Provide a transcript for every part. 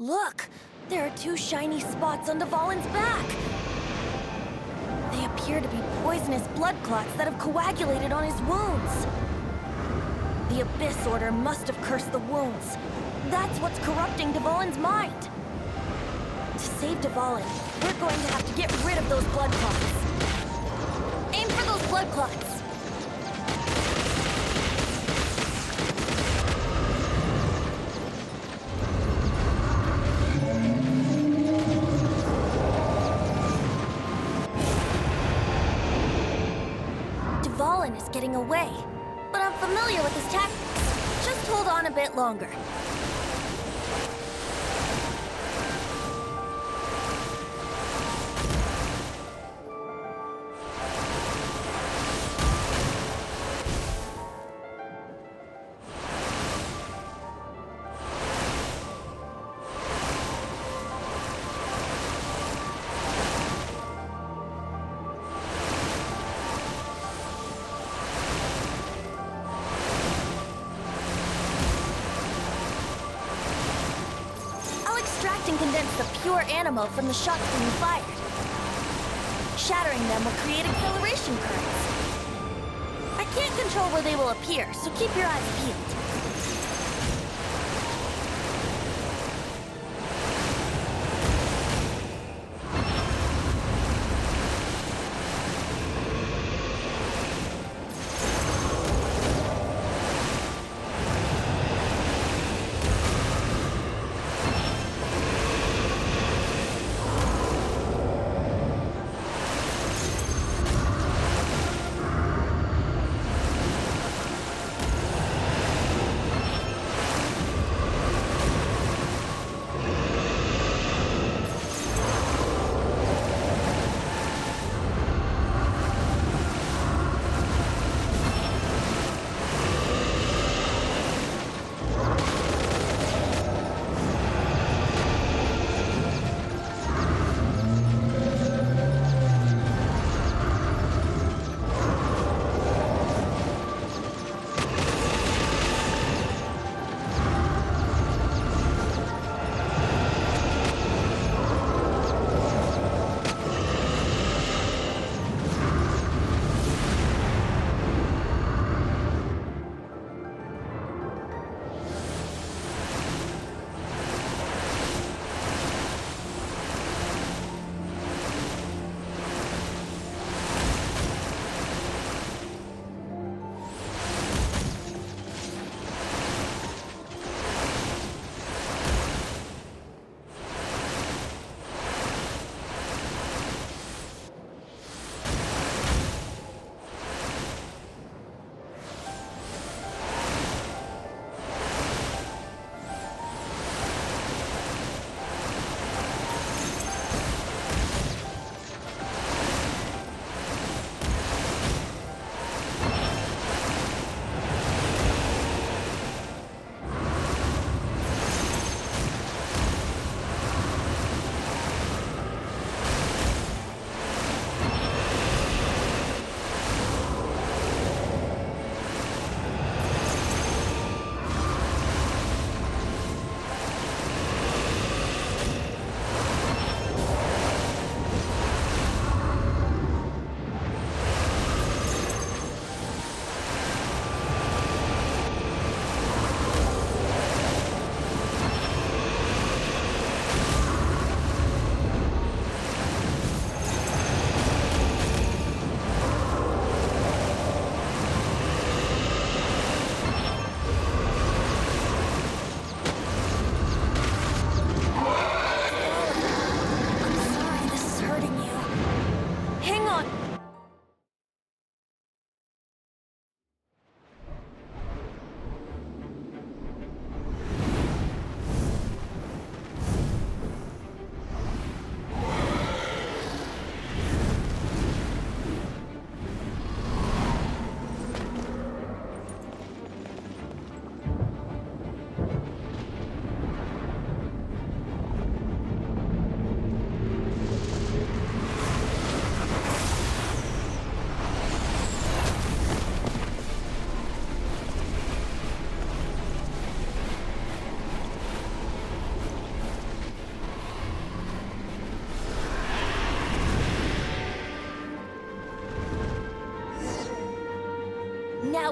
Look! There are two shiny spots on Dvalin's back! They appear to be poisonous blood clots that have coagulated on his wounds. The Abyss Order must have cursed the wounds. That's what's corrupting Dvalin's mind. To save Dvalin, we're going to have to get rid of those blood clots. Aim for those blood clots! Dvalin is getting away, but I'm familiar with his tactics. Just hold on a bit longer. And condense the pure animo from the shots being fired. Shattering them will create acceleration currents. I can't control where they will appear, so keep your eyes peeled.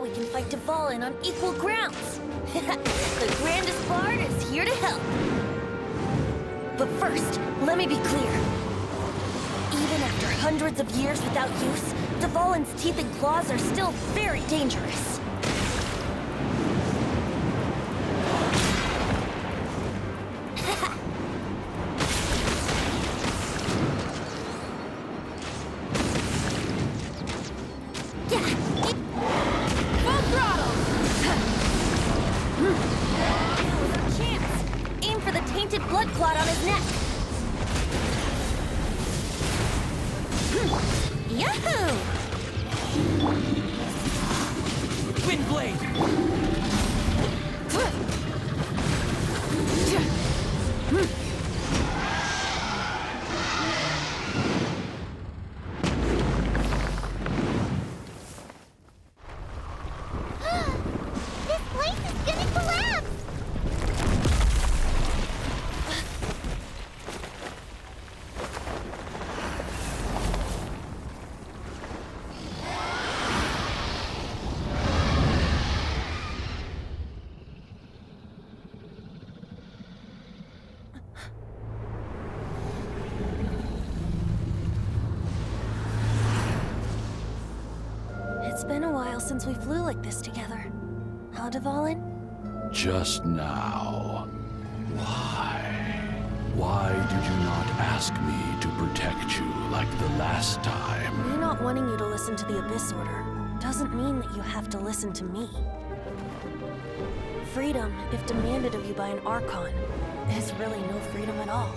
now we can fight Dvalin on equal grounds. The grandest bard is here to help. But first, let me be clear. Even after hundreds of years without use, Dvalin's teeth and claws are still very dangerous. Blood clot on his neck. Yahoo! Wind blade. This place is gonna collapse! It's been a while since we flew like this together. Huh, Dvalin? Just now. Why? Why did you not ask me to protect you like the last time? Me not wanting you to listen to the Abyss Order doesn't mean that you have to listen to me. Freedom, if demanded of you by an Archon, is really no freedom at all.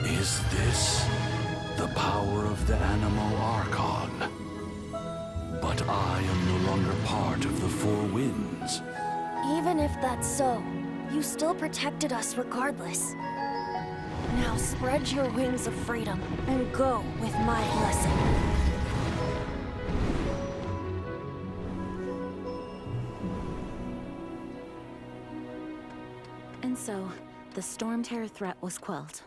Is this the power of the Animo Archon? But I am no longer part of the Four Winds. Even if that's so, you still protected us regardless. Now spread your wings of freedom and go with my blessing. And so, the Storm Terror threat was quelled.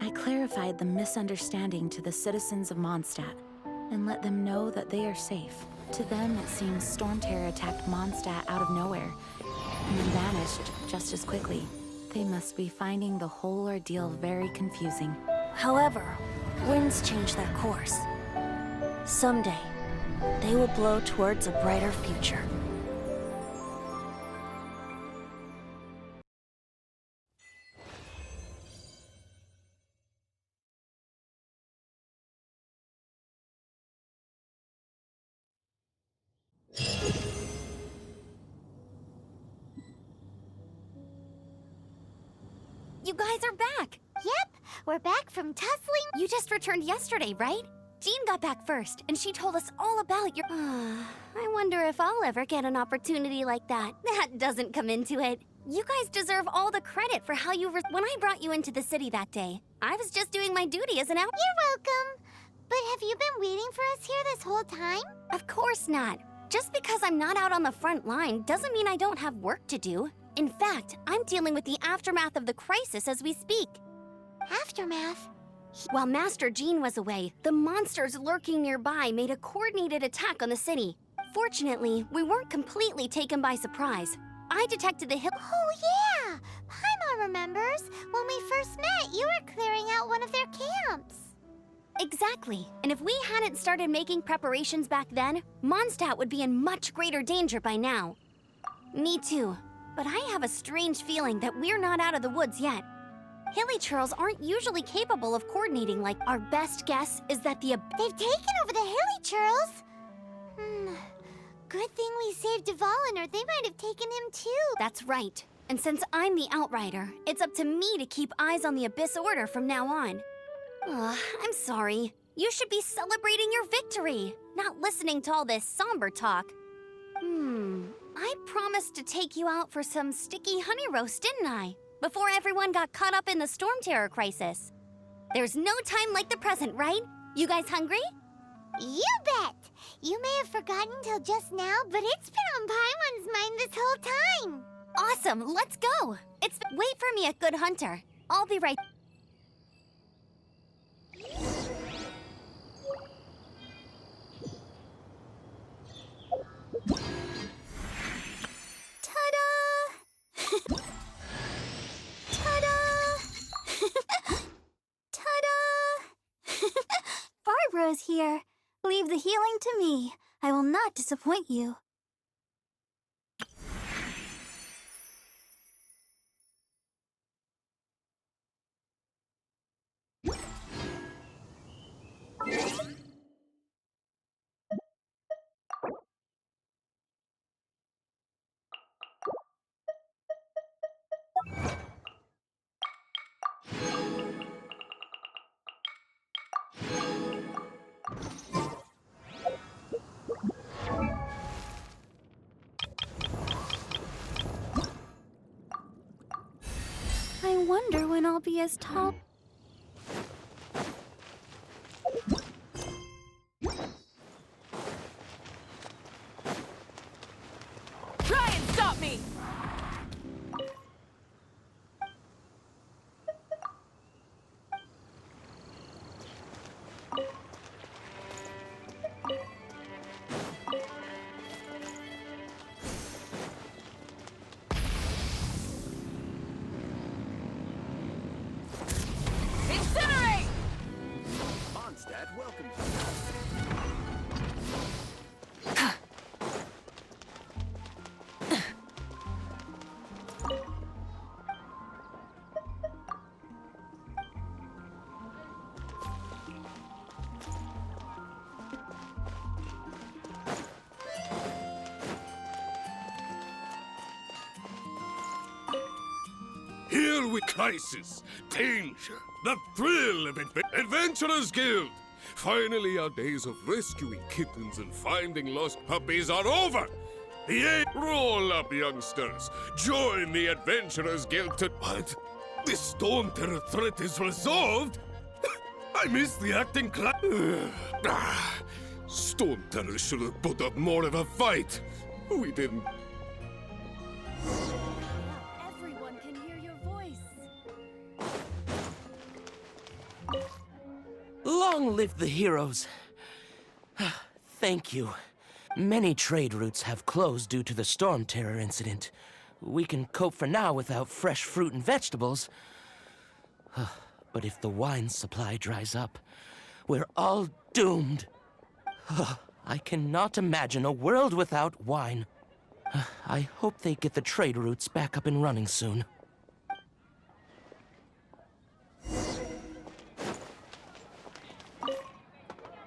I clarified the misunderstanding to the citizens of Mondstadt, and let them know that they are safe. To them, it seems Storm Terror attacked Mondstadt out of nowhere, and then vanished just as quickly. They must be finding the whole ordeal very confusing. However, winds change their course. Someday, they will blow towards a brighter future. You guys are back! Yep, we're back from tussling. You just returned yesterday, right? Jean got back first, and she told us all about your... I wonder if I'll ever get an opportunity like that. That doesn't come into it. You guys deserve all the credit for how you... When I brought you into the city that day, I was just doing my duty as an out... You're welcome. But have you been waiting for us here this whole time? Of course not. Just because I'm not out on the front line doesn't mean I don't have work to do. In fact, I'm dealing with the aftermath of the crisis as we speak. Aftermath? While Master Jean was away, the monsters lurking nearby made a coordinated attack on the city. Fortunately, we weren't completely taken by surprise. I detected the hill... Oh yeah! Paimon remembers. When we first met, you were clearing out one of their camps. Exactly. And if we hadn't started making preparations back then, Mondstadt would be in much greater danger by now. Me too. But I have a strange feeling that we're not out of the woods yet. Hilly churls aren't usually capable of coordinating like our best guess is that the... They've taken over the Hilly churls? Good thing we saved Dvalin, or they might have taken him too. That's right. And since I'm the Outrider, it's up to me to keep eyes on the Abyss Order from now on. I'm sorry. You should be celebrating your victory, not listening to all this somber talk. I promised to take you out for some sticky honey roast, didn't I? Before everyone got caught up in the Storm Terror crisis. There's no time like the present, right? You guys hungry? You bet! You may have forgotten till just now, but it's been on Paimon's mind this whole time. Awesome, let's go! Wait for me at Good Hunter. I'll be right... is here. Leave the healing to me. I will not disappoint you. I wonder when I'll be as tall. Try and stop me! Incinerate! Mondstadt welcomes you. Here we crisis, danger, the thrill of Adventurers Guild. Finally, our days of rescuing kittens and finding lost puppies are over. Roll up, youngsters. Join the Adventurers Guild to... What? The Storm Terror threat is resolved? I missed the acting class. Storm Terror should have put up more of a fight. We didn't. Everyone can hear your voice. Long live the heroes. Thank you. Many trade routes have closed due to the Storm Terror incident. We can cope for now without fresh fruit and vegetables. But if the wine supply dries up, we're all doomed. I cannot imagine a world without wine. I hope they get the trade routes back up and running soon.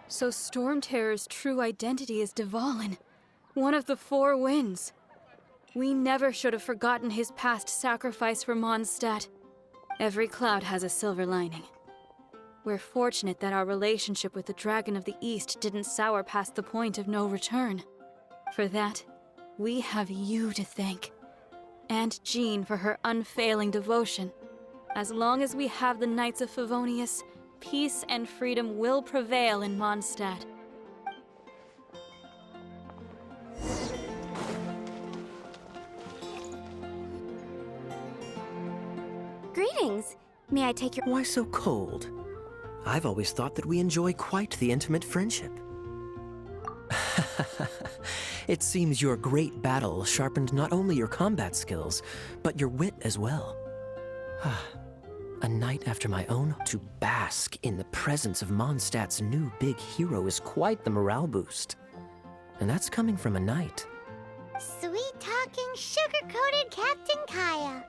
So Storm Terror's true identity is Dvalin, one of the Four Winds. We never should have forgotten his past sacrifice for Mondstadt. Every cloud has a silver lining. We're fortunate that our relationship with the Dragon of the East didn't sour past the point of no return. For that, we have you to thank. And Jean for her unfailing devotion. As long as we have the Knights of Favonius, peace and freedom will prevail in Mondstadt. Greetings. May I take your... Why so cold? I've always thought that we enjoy quite the intimate friendship. It seems your great battle sharpened not only your combat skills, but your wit as well. A night after my own, to bask in the presence of Mondstadt's new big hero is quite the morale boost. And that's coming from a knight. Sweet-talking, sugar-coated Captain Kaya.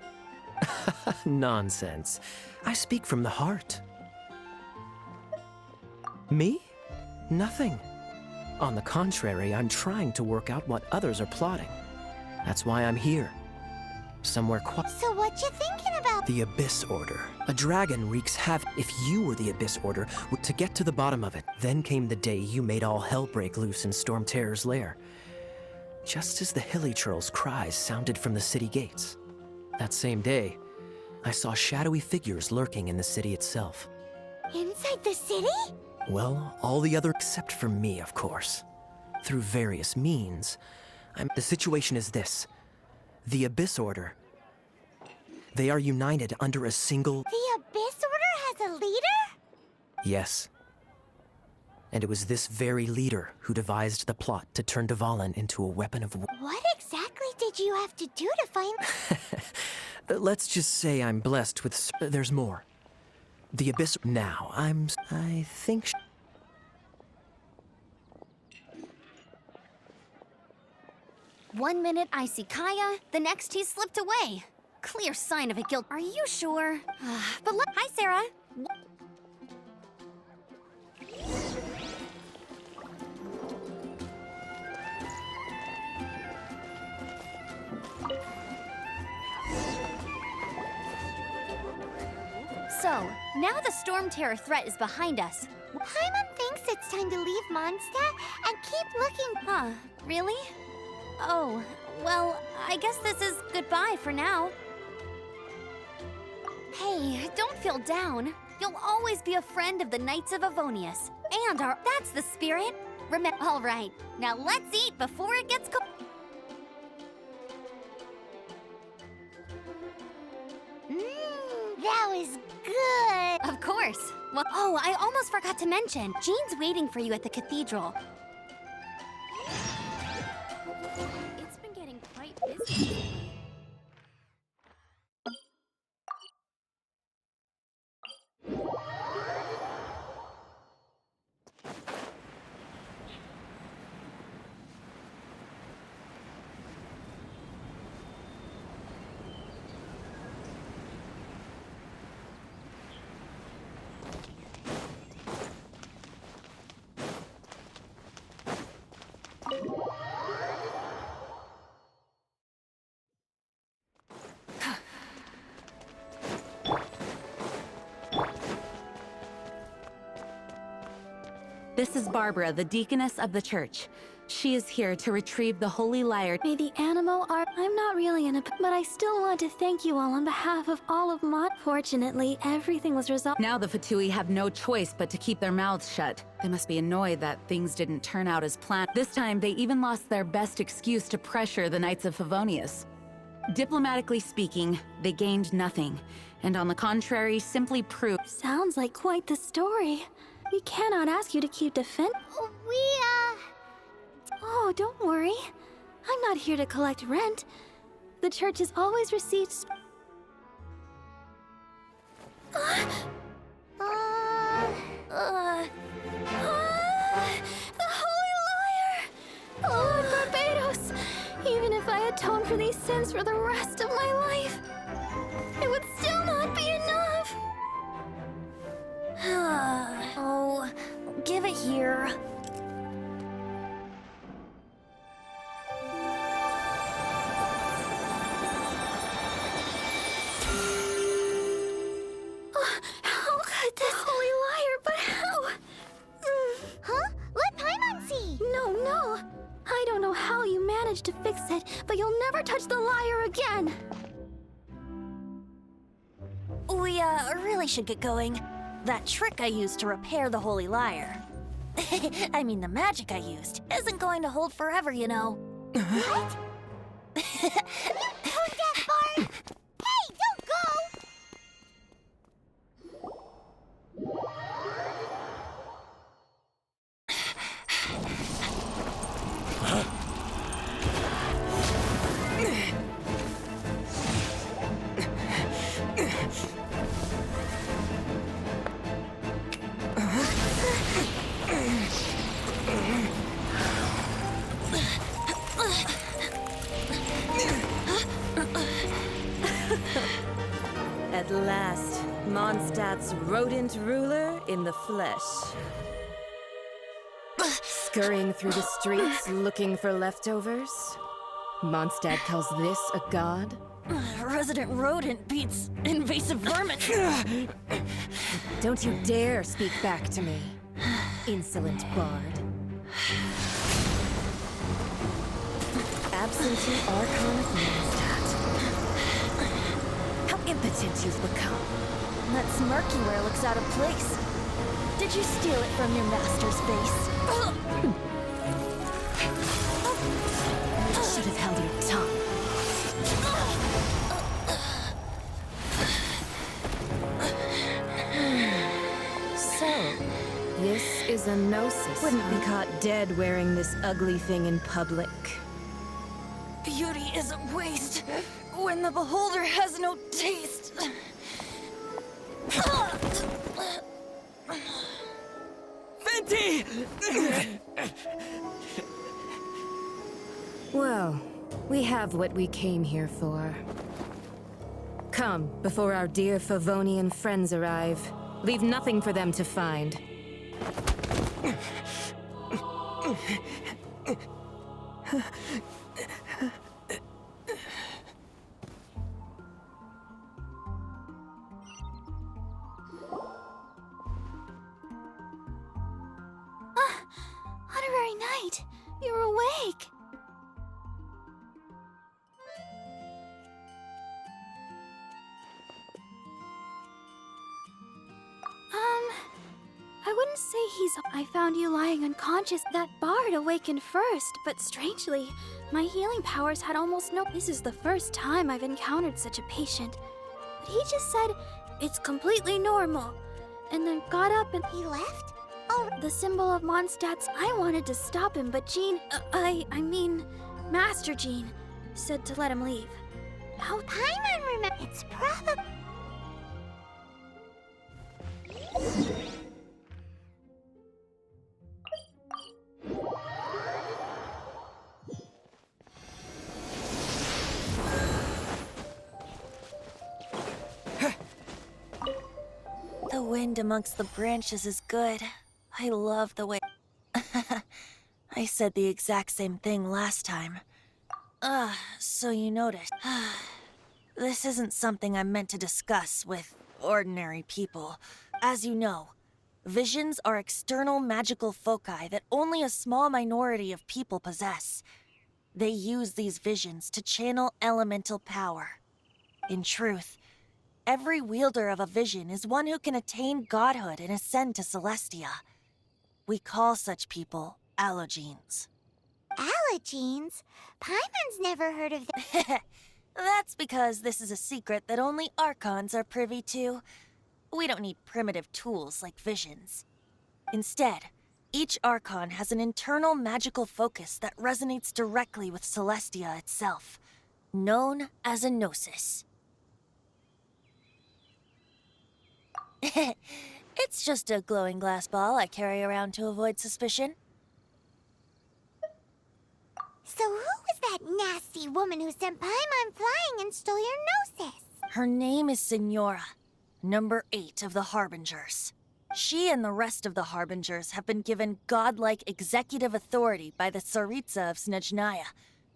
Nonsense. I speak from the heart. Me? Nothing. On the contrary, I'm trying to work out what others are plotting. That's why I'm here. Somewhere quiet. So what you thinking about? The Abyss Order. A dragon wreaks havoc. If you were the Abyss Order, to get to the bottom of it, then came the day you made all hell break loose in Storm Terror's lair. Just as the Hilichurl's cries sounded from the city gates. That same day, I saw shadowy figures lurking in the city itself. Inside the city? Well, all the other except for me, of course. Through various means. The situation is this. The Abyss Order. They are united under a single... The Abyss Order has a leader? Yes. And it was this very leader who devised the plot to turn Dvalin into a weapon of war. What exactly did you have to do to find... Let's just say I'm blessed with... There's more. The Abyss... Now, I think... One minute I see Kaya, the next he's slipped away. Clear sign of a guilt. Are you sure? But look. Hi, Sarah. So, now the Storm Terror threat is behind us. Paimon thinks it's time to leave Mondstadt and keep looking. Huh, really? Oh, well, I guess this is goodbye for now. Hey, don't feel down. You'll always be a friend of the Knights of Avonius. And that's the spirit. All right, now let's eat before it gets cold. That was good. Of course. Well, oh, I almost forgot to mention. Jean's waiting for you at the cathedral. It's been getting quite busy. This is Barbara, the deaconess of the church. She is here to retrieve the holy lyre. May the Animo are. I'm not really in a. But I still want to thank you all on behalf of all of Mod. Fortunately, everything was resolved. Now the Fatui have no choice but to keep their mouths shut. They must be annoyed that things didn't turn out as planned. This time, they even lost their best excuse to pressure the Knights of Favonius. Diplomatically speaking, they gained nothing, and on the contrary, simply proved. Sounds like quite the story. We cannot ask you to keep defend. Oh, don't worry. I'm not here to collect rent. The church has always received. The Holy Lyre! Lord Barbados! Even if I atone for these sins for the rest of my life, it would still not be enough! Oh, give it here. How could this Holy Lyre, but how? Huh? Let Paimon see! No. I don't know how you managed to fix it, but you'll never touch the lyre again! We, really should get going. That trick I used to repair the Holy Lyre. I mean, the magic I used isn't going to hold forever, you know. What? You told that Barb! Hey, don't go! At last, Mondstadt's rodent ruler in the flesh. Scurrying through the streets looking for leftovers? Mondstadt calls this a god? Resident rodent beats invasive vermin. Don't you dare speak back to me, insolent bard. Absentee Archon of Mondstadt. How impotent you've become. That smirky wear looks out of place. Did you steal it from your master's face? You should have held your tongue. So, this is a gnosis. Wouldn't be caught dead wearing this ugly thing in public. Beauty is a waste when the beholder has no taste. Venti! Well, We have what we came here for. Come, before our dear Favonian friends arrive. Leave nothing for them to find. Honorary Knight, you're awake. I wouldn't say I found you lying unconscious. That bard awakened first, but strangely, my healing powers had almost no. This is the first time I've encountered such a patient. But he just said, it's completely normal. And then got up and He left? oh, the symbol of Mondstadt's. I wanted to stop him, but Jean, I mean, Master Jean, said to let him leave. How Paimon remember? It's probably. The wind amongst the branches is good. I love the way. I said the exact same thing last time. So you noticed. This isn't something I'm meant to discuss with ordinary people. As you know, visions are external magical foci that only a small minority of people possess. They use these visions to channel elemental power. In truth, every wielder of a vision is one who can attain godhood and ascend to Celestia. We call such people allogenes. Allogenes? Paimon's never heard of them. That's because this is a secret that only Archons are privy to. We don't need primitive tools like visions. Instead, each Archon has an internal magical focus that resonates directly with Celestia itself, known as a gnosis. It's just a glowing glass ball I carry around to avoid suspicion. So who was that nasty woman who sent Paimon flying and stole your gnosis? Her name is Signora, number 8 of the Harbingers. She and the rest of the Harbingers have been given godlike executive authority by the Tsaritsa of Snezhnaya,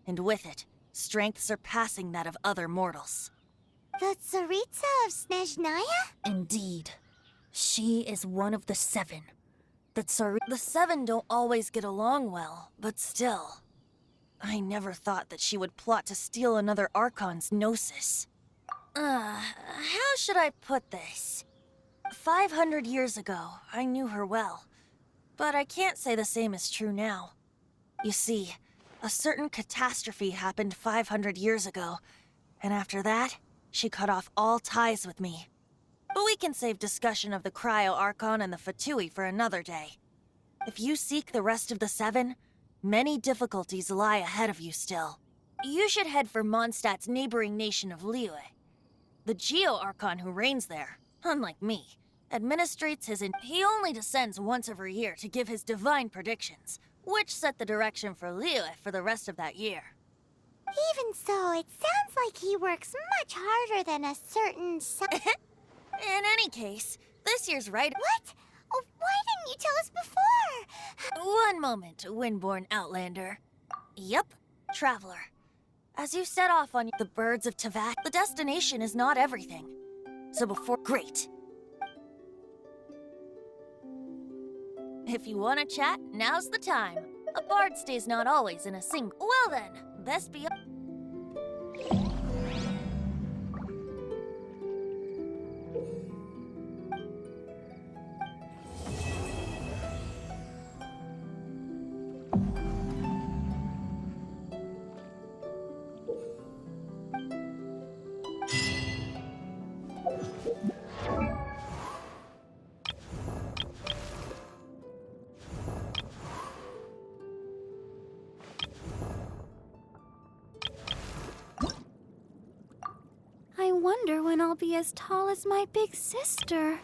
and with it, strength surpassing that of other mortals. The Tsaritsa of Snezhnaya? Indeed. She is one of the 7. The 7 don't always get along well, but still. I never thought that she would plot to steal another Archon's gnosis. How should I put this? 500 years ago, I knew her well. But I can't say the same is true now. You see, a certain catastrophe happened 500 years ago, and after that, she cut off all ties with me. But we can save discussion of the Cryo Archon and the Fatui for another day. If you seek the rest of the 7, many difficulties lie ahead of you still. You should head for Mondstadt's neighboring nation of Liyue. The Geo-Archon who reigns there, unlike me, administrates he only descends once every year to give his divine predictions, which set the direction for Liyue for the rest of that year. Even so, it sounds like he works much harder than a certain In any case, this year's right. What? Oh, why didn't you tell us before? One moment, Windborn Outlander. Yup, Traveler. As you set off on the birds of Tevat, the destination is not everything. So before— Great! If you want to chat, now's the time. A bard stays not always in a single— Well then, best be— I wonder when I'll be as tall as my big sister.